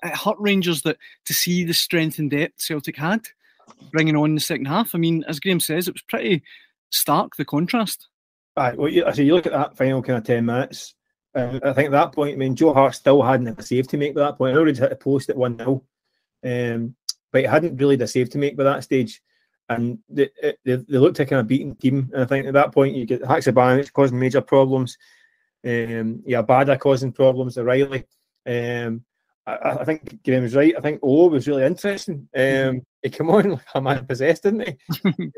it hurt Rangers that to see the strength and depth Celtic had bringing on the second half. I mean, as Graeme says, it was pretty stark, the contrast. Well, you look at that final kind of 10 minutes. I think at that point, I mean, Joe Hart still hadn't a save to make by that point. I know he'd hit the post at 1-0, but he hadn't really a save to make by that stage. And they looked like a kind of beaten team. And I think at that point, you get Haksabanovic causing major problems. Bada causing problems, O'Reilly. I think Graeme was right. I think was really interesting. He came on like a man possessed, didn't he? And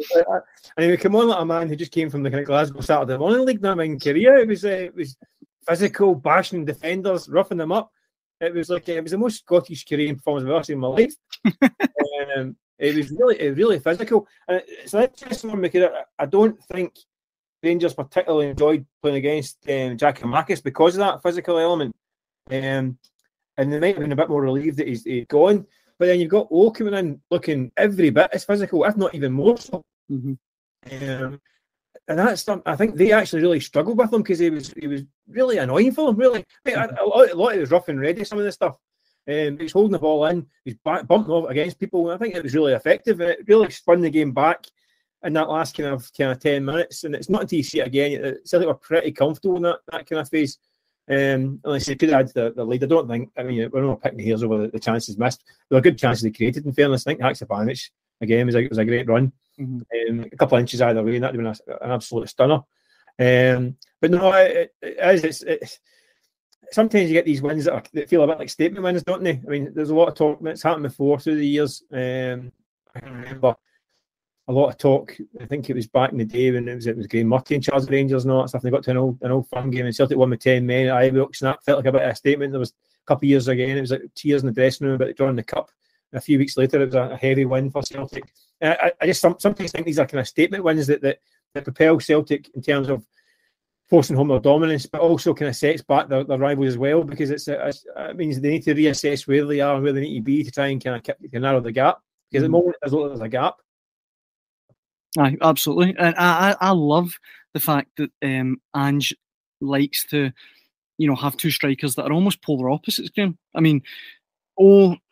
he would come on like a man who just came from the kind of Glasgow Saturday Morning League in Korea. It was physical, bashing defenders, roughing them up. It was the most Scottish Korean performance I've ever seen in my life. It was really physical. And it's an interesting one because I don't think Rangers particularly enjoyed playing against Giakoumakis because of that physical element. And they might have been a bit more relieved that he's gone. But then you've got O coming in looking every bit as physical, if not even more so. Mm-hmm. And that's I think they actually really struggled with him because he was really annoying for them. Really, a lot of it was rough and ready. Some of the stuff, he's holding the ball in, he's bumping off against people. And I think it was really effective, and it really spun the game back in that last kind of 10 minutes. And it's not until you see it again, it's like we're pretty comfortable in that kind of phase. Unless you could add the lead, I don't think. I mean, we're not picking hairs over the chances missed. There were good chances they created. In fairness, I think Haksabanovic again was a great run. Mm-hmm. A couple of inches either way, and that would have been an absolute stunner. But no, it's sometimes you get these wins that feel a bit like statement wins, don't they? I mean, there's a lot of talk. It's happened before through the years. I can remember a lot of talk. I think it was back in the day when it was Graeme Murty in charge of Rangers and all that stuff. And they got to an old fun game and Celtic won with 10 men at Ibrox, and that felt like a bit of a statement. There was a couple of years again, it was like tears in the dressing room about drawing the cup. And a few weeks later, it was a heavy win for Celtic. I just sometimes think these are kind of statement wins that propel Celtic in terms of forcing home their dominance, but also kind of sets back their rivals as well, because it means they need to reassess where they are and where they need to be to try and kind of narrow the gap. Because at the moment, there's a gap. Aye, absolutely. And I love the fact that Ange likes to, have two strikers that are almost polar opposites, Graeme. I mean,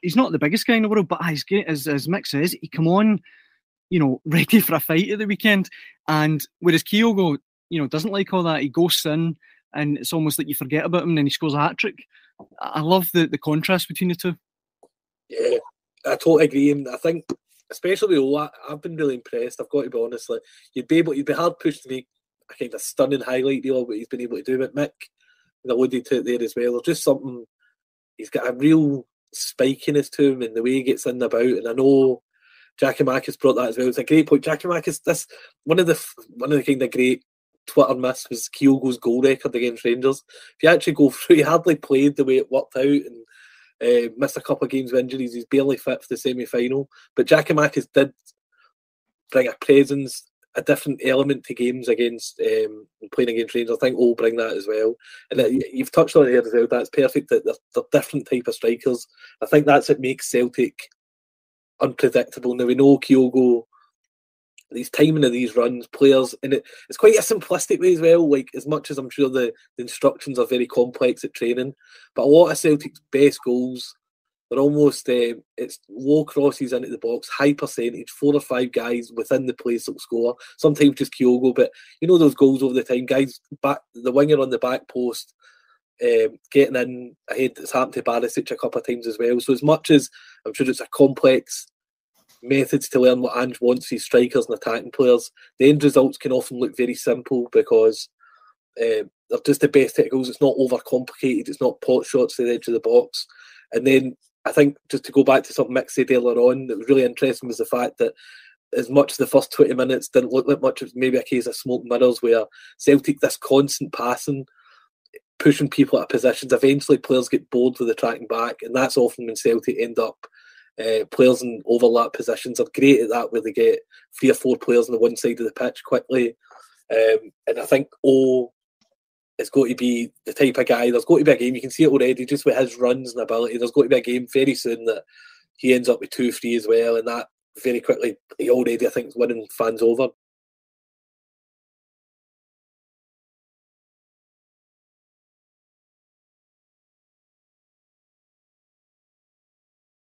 he's not the biggest guy in the world, but as Mick says, he come on, ready for a fight at the weekend. And whereas Kyogo, doesn't like all that, he ghosts in, and it's almost like you forget about him, and then he scores a hat-trick. I love the contrast between the two. Yeah, I totally agree. And I think, especially with I've been really impressed. I've got to be honest. Like, you'd be hard pushed to make a kind of stunning highlight deal of what he's been able to do. But Mick alluded to it there as well. There's just something. He's got a real spikiness to him, and the way he gets in and about. And I know Giakoumakis brought that as well. It's a great point. Giakoumakis, this one of the kind of great Twitter myths was Kyogo's goal record against Rangers. If you actually go through, he hardly played the way it worked out, and missed a couple of games with injuries. He's barely fit for the semi-final. But Giakoumakis did bring a presence, a different element to games against playing against Rangers. I think all bring that as well. And you've touched on it here as well. That's perfect. That they're different type of strikers. I think that's what makes Celtic unpredictable. Now, we know Kyogo, these timing of these runs, players, and it's quite a simplistic way as well. Like, as much as I'm sure the instructions are very complex at training, but a lot of Celtic's best goals, they're almost it's low crosses into the box, high percentage, 4 or 5 guys within the place will score. Sometimes just Kyogo, but those goals over the time, guys back the winger on the back post, getting in ahead. It's happened to Barisic a couple of times as well. So as much as I'm sure it's a complex methods to learn what Ange wants his strikers and attacking players, the end results can often look very simple because they're just the best hit goals. It's not overcomplicated. It's not pot shots to the edge of the box. And then I think, just to go back to something Mick said earlier on, that was really interesting was the fact that as much as the first 20 minutes didn't look like much, it was maybe a case of smoke and mirrors, where Celtic, this constant passing, pushing people out of positions, eventually players get bored with the tracking back, and that's often when Celtic end up players in overlap positions are great at that, where they get 3 or 4 players on the one side of the pitch quickly. And I think it's got to be the type of guy. There's got to be a game, you can see it already just with his runs and ability. There's got to be a game very soon that he ends up with 2-3 as well, and that very quickly he already, I think, is winning fans over.